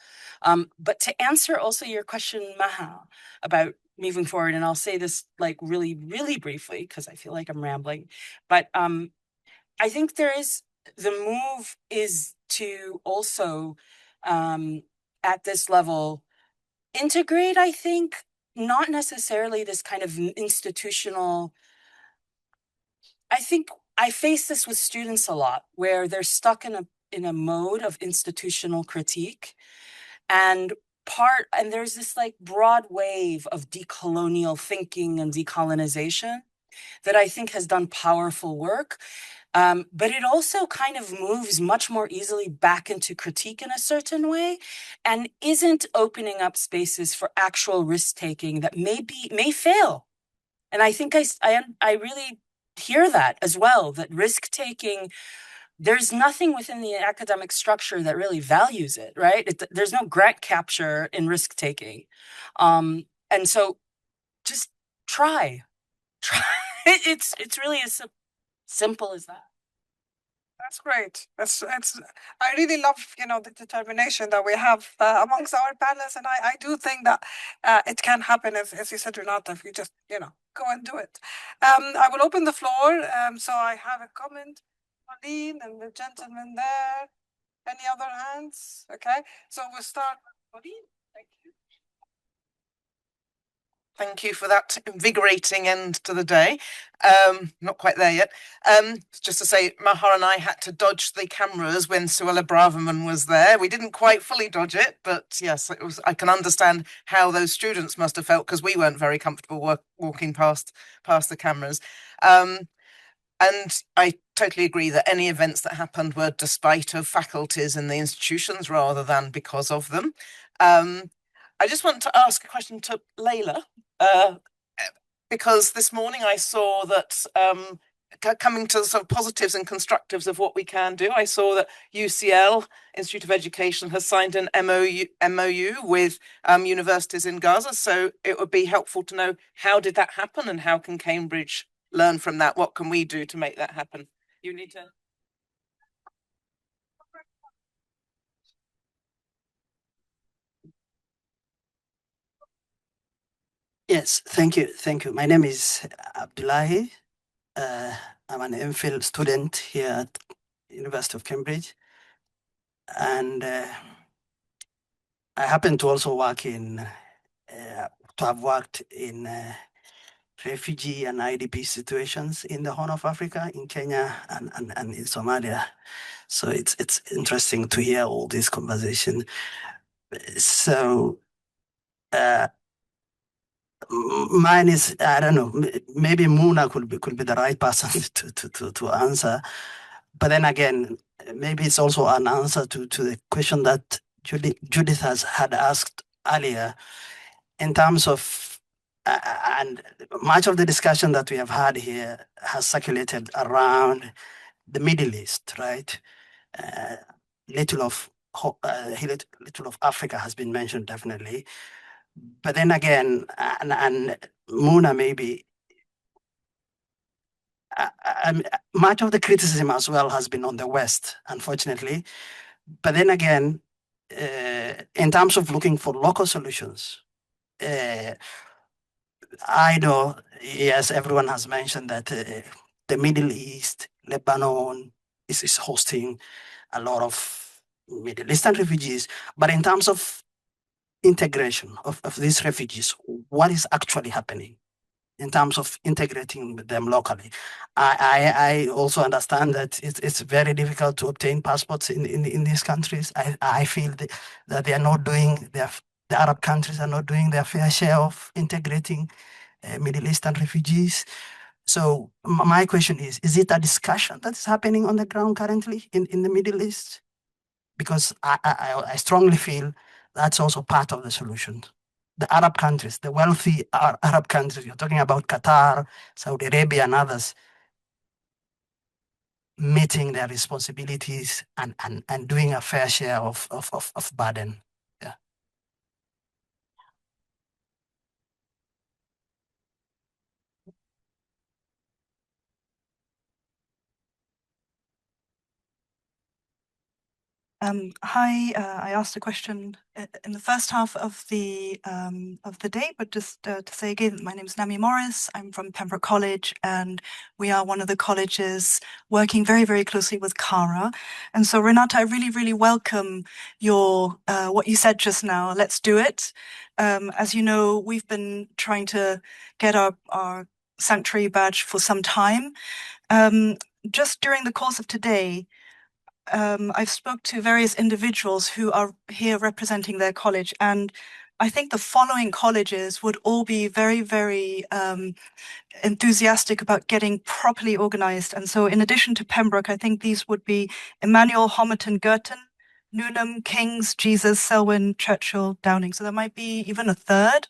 But to answer also your question, Maha, about moving forward, and I'll say this like really, really briefly because I feel like I'm rambling, but I think the move is to also, at this level, integrate, I think, not necessarily this kind of institutional. I think I face this with students a lot, where they're stuck in a mode of institutional critique, and there's this like broad wave of decolonial thinking and decolonization that I think has done powerful work. But it also kind of moves much more easily back into critique in a certain way and isn't opening up spaces for actual risk-taking that may fail. And I think I really hear that as well, that risk-taking, there's nothing within the academic structure that really values it, right? There's no grant capture in risk-taking. And so just try. It's really as simple as that. That's great. I really love, the determination that we have amongst our panelists, and I do think that it can happen, as you said, Renata, if you just, go and do it. I will open the floor. So I have a comment, Pauline, and the gentleman there. Any other hands? Okay, so we'll start with Pauline. Thank you. Thank you for that invigorating end to the day. Not quite there yet. Just to say, Maha and I had to dodge the cameras when Suella Braverman was there. We didn't quite fully dodge it, but yes, it was. I can understand how those students must have felt because we weren't very comfortable walking past the cameras. And I totally agree that any events that happened were despite of faculties in the institutions rather than because of them. I just want to ask a question to Layla, because this morning I saw that coming to the sort of positives and constructives of what we can do, I saw that UCL, Institute of Education, has signed an MOU with universities in Gaza. So it would be helpful to know, how did that happen and how can Cambridge learn from that? What can we do to make that happen? You need to... Yes, thank you. Thank you. My name is Abdullahi. I'm an MPhil student here at University of Cambridge. And I happen to also work to have worked in refugee and IDP situations in the Horn of Africa, in Kenya and in Somalia. So it's interesting to hear all this conversation. So mine is, I don't know, maybe Muna could be the right person to answer. But then again, maybe it's also an answer to the question that Judith had asked earlier in terms of, and much of the discussion that we have had here has circulated around the Middle East, right? Little of Africa has been mentioned, definitely. But then again, and Muna maybe, much of the criticism as well has been on the West, unfortunately. But then again, in terms of looking for local solutions, I know, yes, everyone has mentioned that the Middle East, Lebanon is hosting a lot of Middle Eastern refugees. But in terms of integration of these refugees, what is actually happening in terms of integrating them locally? I also understand that it's very difficult to obtain passports in these countries. I feel that they are not doing the Arab countries are not doing their fair share of integrating Middle Eastern refugees. So my question is it a discussion that's happening on the ground currently in the Middle East? Because I strongly feel that's also part of the solution. The Arab countries, the wealthy Arab countries, you're talking about Qatar, Saudi Arabia, and others, meeting their responsibilities and doing a fair share of burden. Yeah. Hi, I asked a question in the first half of the day, but just to say again, my name is Nami Morris. I'm from Pembroke College, and we are one of the colleges working very, very closely with CARA. And so, Renata, I really, really welcome your what you said just now. Let's do it. As you know, we've been trying to get our sanctuary badge for some time. Just during the course of today, I've spoke to various individuals who are here representing their college, and I think the following colleges would all be very, very enthusiastic about getting properly organized. And so in addition to Pembroke, I think these would be Emmanuel, Homerton, Girton, Newnham, King's, Jesus, Selwyn, Churchill, Downing. So there might be even a third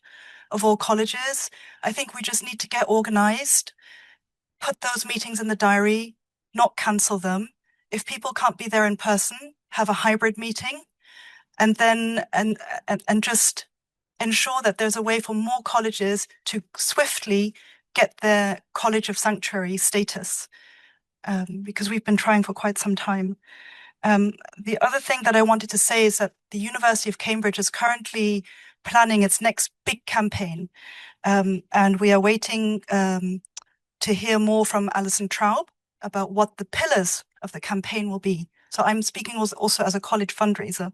of all colleges. I think we just need to get organized, put those meetings in the diary, not cancel them. If people can't be there in person, have a hybrid meeting, and then and just ensure that there's a way for more colleges to swiftly get their College of Sanctuary status, because we've been trying for quite some time. The other thing that I wanted to say is that the University of Cambridge is currently planning its next big campaign, and we are waiting to hear more from Alison Traub about what the pillars of the campaign will be. So I'm speaking also as a college fundraiser.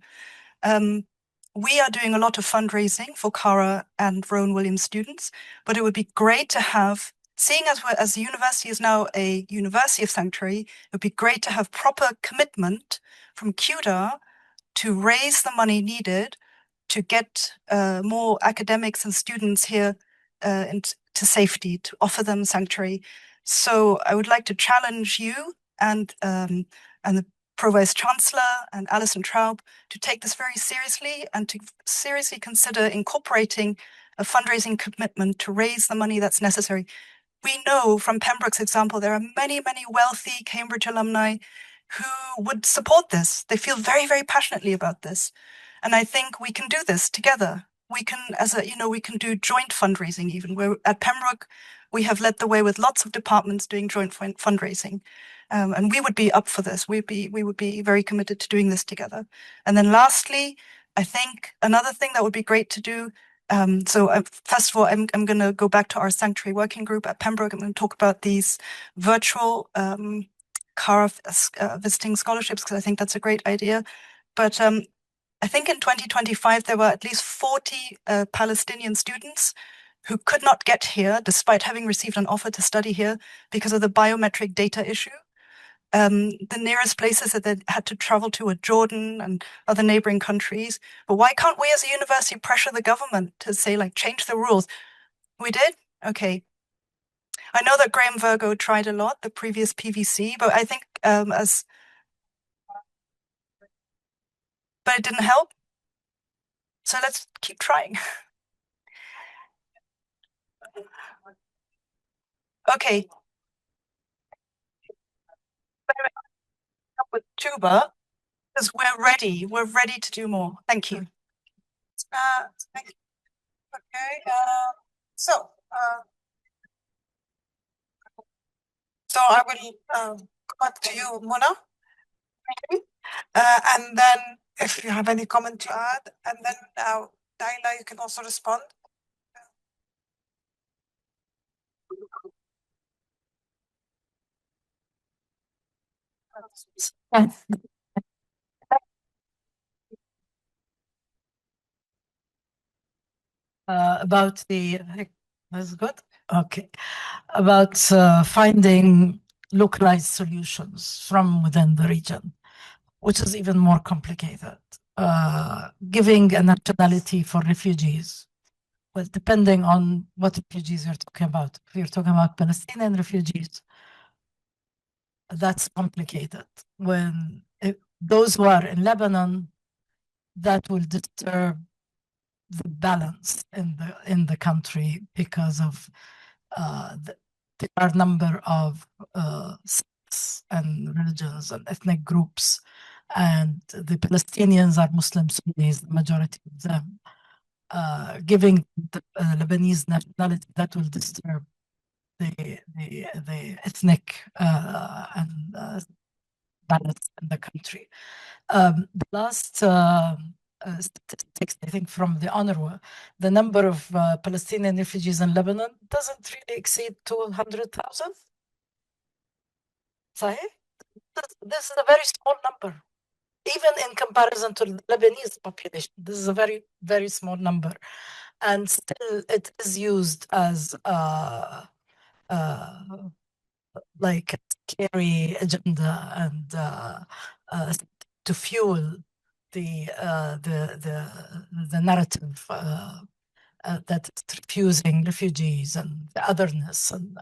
We are doing a lot of fundraising for Cara and Rowan Williams students, but it would be great to have, seeing as the university is now a University of Sanctuary, it would be great to have proper commitment from CUDA to raise the money needed to get more academics and students here to safety, to offer them sanctuary. So I would like to challenge you and the Pro-Vice Chancellor and Alison Traub to take this very seriously and to seriously consider incorporating a fundraising commitment to raise the money that's necessary. we know from Pembroke's example, there are many, many wealthy Cambridge alumni who would support this. They feel very, very passionately about this. And I think we can do this together. We can, we can do joint fundraising even. We're at Pembroke, we have led the way with lots of departments doing joint fundraising. And we would be up for this. We would be very committed to doing this together. And then lastly, I think another thing that would be great to do. First of all, I'm going to go back to our sanctuary working group at Pembroke. I'm going to talk about these virtual CARA visiting scholarships because I think that's a great idea. But I think in 2025, there were at least 40 Palestinian students who could not get here despite having received an offer to study here because of the biometric data issue. The nearest places that they had to travel to were Jordan and other neighboring countries. But why can't we as a university pressure the government to say, like, change the rules? We did? Okay. I know that Graham Virgo tried a lot, the previous PVC, but I think but it didn't help. So let's keep trying. Okay. With Tuba, because we're ready. We're ready to do more. Thank you. Thank you. Okay. So I will come back to you, Mona. And then if you have any comment to add, and then Daila, you can also respond. About that's good. Okay, about finding localized solutions from within the region, which is even more complicated. Giving a nationality for refugees. Well, depending on what refugees you're talking about. If you're talking about Palestinian refugees, that's complicated. Those who are in Lebanon, that will disturb the balance in the country because of there are a number of sects and religions and ethnic groups, and the Palestinians are Muslim Sunnis, the majority of them. Giving the Lebanese nationality, that will disturb the ethnic and balance in the country. The last statistics, I think, from the UNRWA, the number of Palestinian refugees in Lebanon doesn't really exceed 200,000. This is a very small number, even in comparison to the Lebanese population. This is a very, very small number. And still, it is used as like a scary agenda and to fuel the narrative that is refusing refugees and the otherness, and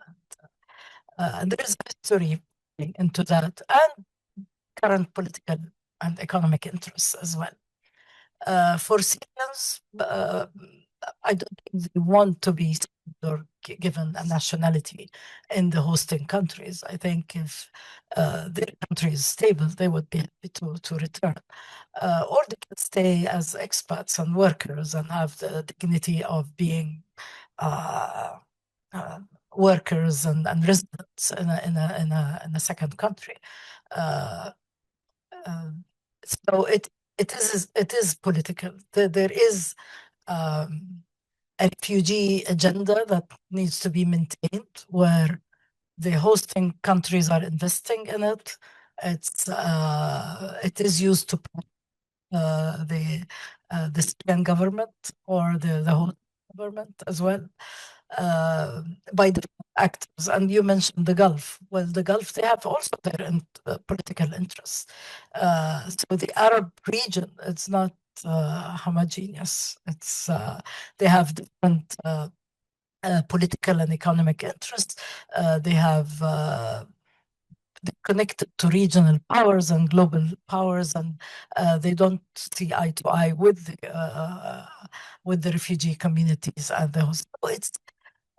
there is history into that, and current political and economic interests as well. For Syrians, I don't think they want to be or given a nationality in the hosting countries. I think if their country is stable, they would be happy to return. Or they can stay as expats and workers and have the dignity of being workers and residents in a second country. So it is political. There is a refugee agenda that needs to be maintained, where the hosting countries are investing in it. It is used to the Syrian government or the host government as well by different actors. And you mentioned the Gulf. Well, the Gulf, they have also their political interests. So the Arab region, it's not homogeneous. It's they have different political and economic interests. They have they're connected to regional powers and global powers, and they don't see eye to eye with the refugee communities and the host.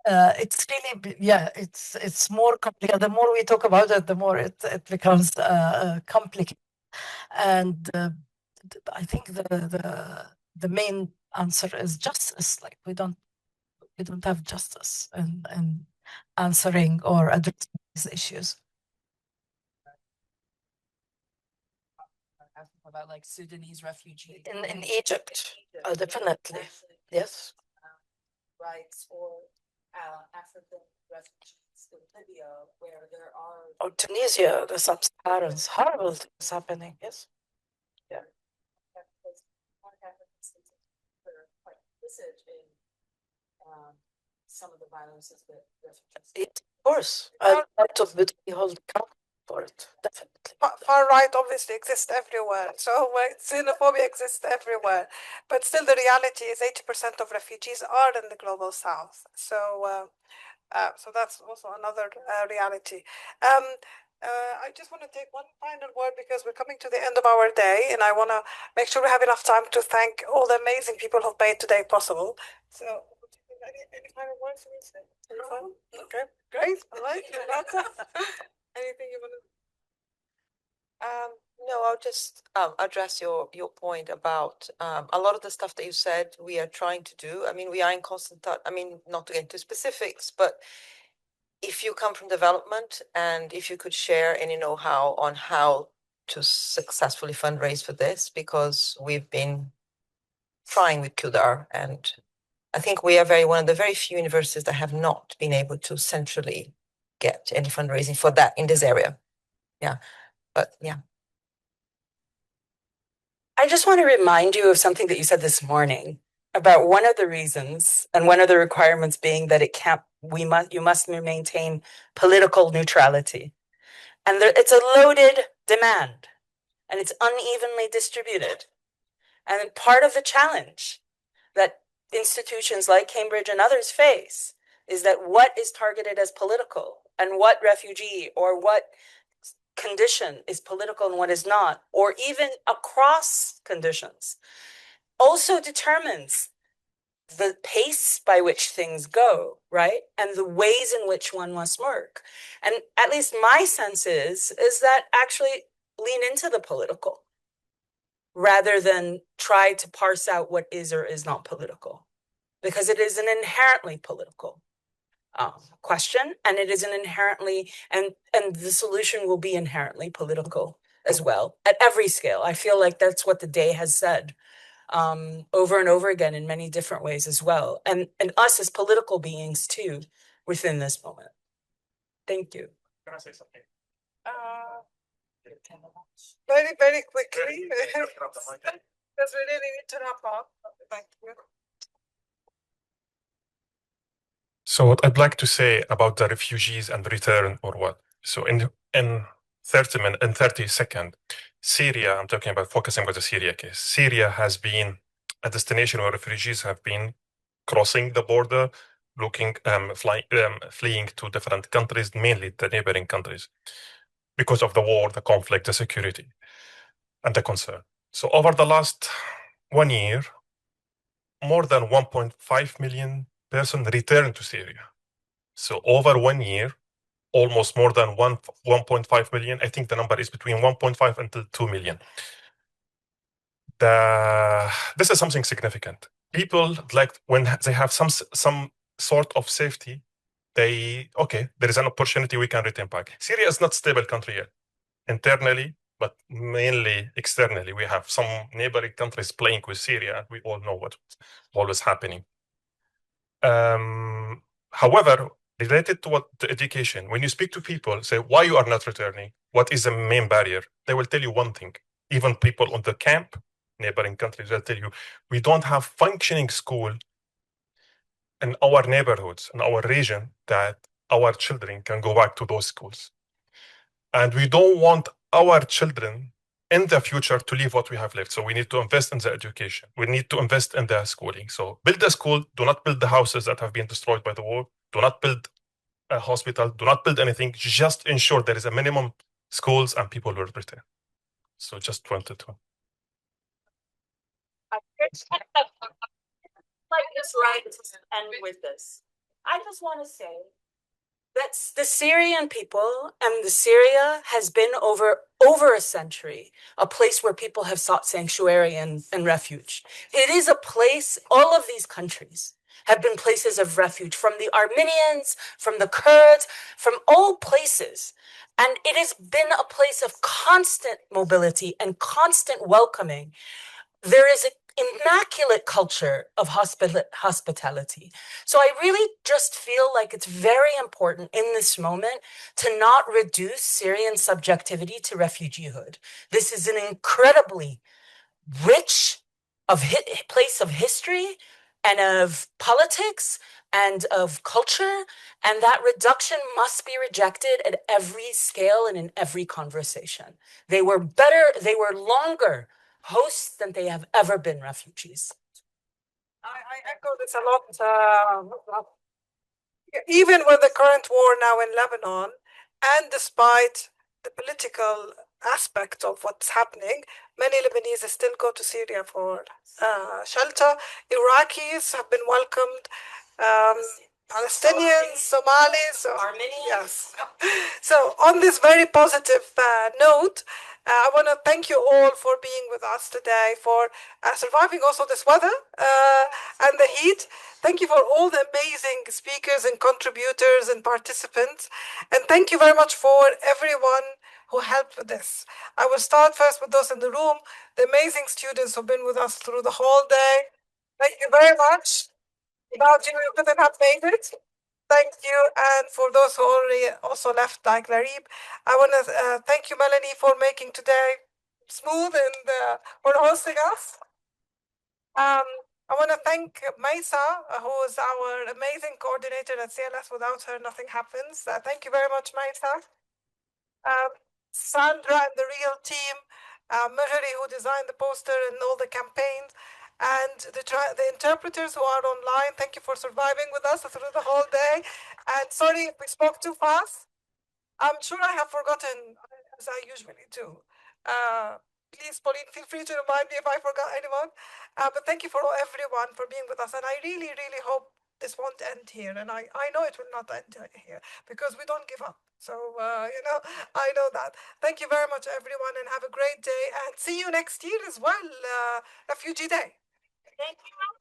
it's really, yeah, it's more complicated. The more we talk about it, the more it becomes complicated. And I think the main answer is justice. Like we don't have justice in answering or addressing these issues. About like Sudanese refugees In Egypt, definitely, yes. rights or African refugees in Libya, where there are Or Tunisia, the sub-Saharans, horrible things happening, yes. quite implicit in some of the violences that refugees. Of course, I want to hold account for it, definitely. Far right obviously exists everywhere, so xenophobia exists everywhere. But still, the reality is 80% of refugees are in the global south. So, so that's also another reality. I just want to take one final word because we're coming to the end of our day, and I want to make sure we have enough time to thank all the amazing people who've made today possible. So, any final words you want to say? Okay, great. All right. Anything you want to? No, I'll just address your point about a lot of the stuff that you said we are trying to do. I mean, we are in constant touch. I mean, not to get into specifics, but if you come from development and if you could share any know-how on how to successfully fundraise for this, because we've been trying with Kudar, and I think we are one of the very few universities that have not been able to centrally get any fundraising for that in this area. Yeah, but yeah. I just want to remind you of something that you said this morning about one of the reasons and one of the requirements being that you must maintain political neutrality. And it's a loaded demand and it's unevenly distributed. And part of the challenge that institutions like Cambridge and others face is that what is targeted as political and what refugee or what condition is political and what is not, or even across conditions, also determines the pace by which things go, right? And the ways in which one must work. And at least my sense is that actually lean into the political rather than try to parse out what is or is not political, because it is an inherently political question, and it is an inherently, and the solution will be inherently political as well at every scale. I feel like that's what the day has said over and over again in many different ways as well, and us as political beings too within this moment. Thank you. Can I say something? Very, very quickly, because we really need to wrap up. Thank you. So what I'd like to say about the refugees and return or what? So in 30 seconds, Syria, I'm talking about focusing on the Syria case. Syria has been a destination where refugees have been crossing the border, fleeing to different countries, mainly the neighboring countries, because of the war, the conflict, the security, and the concern. So over the last 1 year, more than 1.5 million persons returned to Syria. So over 1 year, almost more than 1.5 million. I think the number is between 1.5 and 2 million. This is something significant. People, like when they have some sort of safety, okay, there is an opportunity, we can return back. Syria is not a stable country yet, internally, but mainly externally. We have some neighboring countries playing with Syria. We all know what's always happening. However, related to the education, when you speak to people, say why you are not returning, what is the main barrier? They will tell you one thing. Even people on the camp, neighboring countries, will tell you, we don't have functioning school in our neighborhoods, in our region, that our children can go back to those schools. And we don't want our children in the future to leave what we have left. So we need to invest in the education. We need to invest in the schooling. So build a school, do not build the houses that have been destroyed by the war. Do not build a hospital, do not build anything. Just ensure there is a minimum schools and people will return. So just wanted to. Like this, right? And with this. I just want to say that the Syrian people and the Syria has been over a century a place where people have sought sanctuary and refuge. It is a place, all of these countries have been places of refuge from the Armenians, from the Kurds, from all places. And it has been a place of constant mobility and constant welcoming. There is an immaculate culture of hospitality. So I really just feel like it's very important in this moment to not reduce Syrian subjectivity to refugeehood. This is an incredibly rich place of history and of politics and of culture, and that reduction must be rejected at every scale and in every conversation. They were longer hosts than they have ever been refugees. I echo this a lot. Even with the current war now in Lebanon, and despite the political aspect of what's happening, many Lebanese still go to Syria for shelter. Iraqis have been welcomed. Palestinians, Somalis, Armenians. Yes. So on this very positive note, I want to thank you all for being with us today, for surviving also this weather and the heat. Thank you for all the amazing speakers and contributors and participants. And thank you very much for everyone who helped with this. I will start first with those in the room, the amazing students who've been with us through the whole day. Thank you very much. Without you, we couldn't have made it. Thank you. And for those who already also left, like Larib, I want to thank you, Melanie, for making today smooth and for hosting us. I want to thank Maisa, who is our amazing coordinator at CLS. Without her, nothing happens. Thank you very much, Maisa. Sandra and the real team, Mehri, who designed the poster and all the campaigns, and the interpreters who are online. Thank you for surviving with us through the whole day. And sorry if we spoke too fast. I'm sure I have forgotten, as I usually do. Please, Pauline, feel free to remind me if I forgot anyone. But thank you for everyone for being with us. And I really, really hope this won't end here. And I know it will not end here because we don't give up. So, I know that. Thank you very much, everyone, and have a great day. And see you next year as well, Refugee Day. Thank you.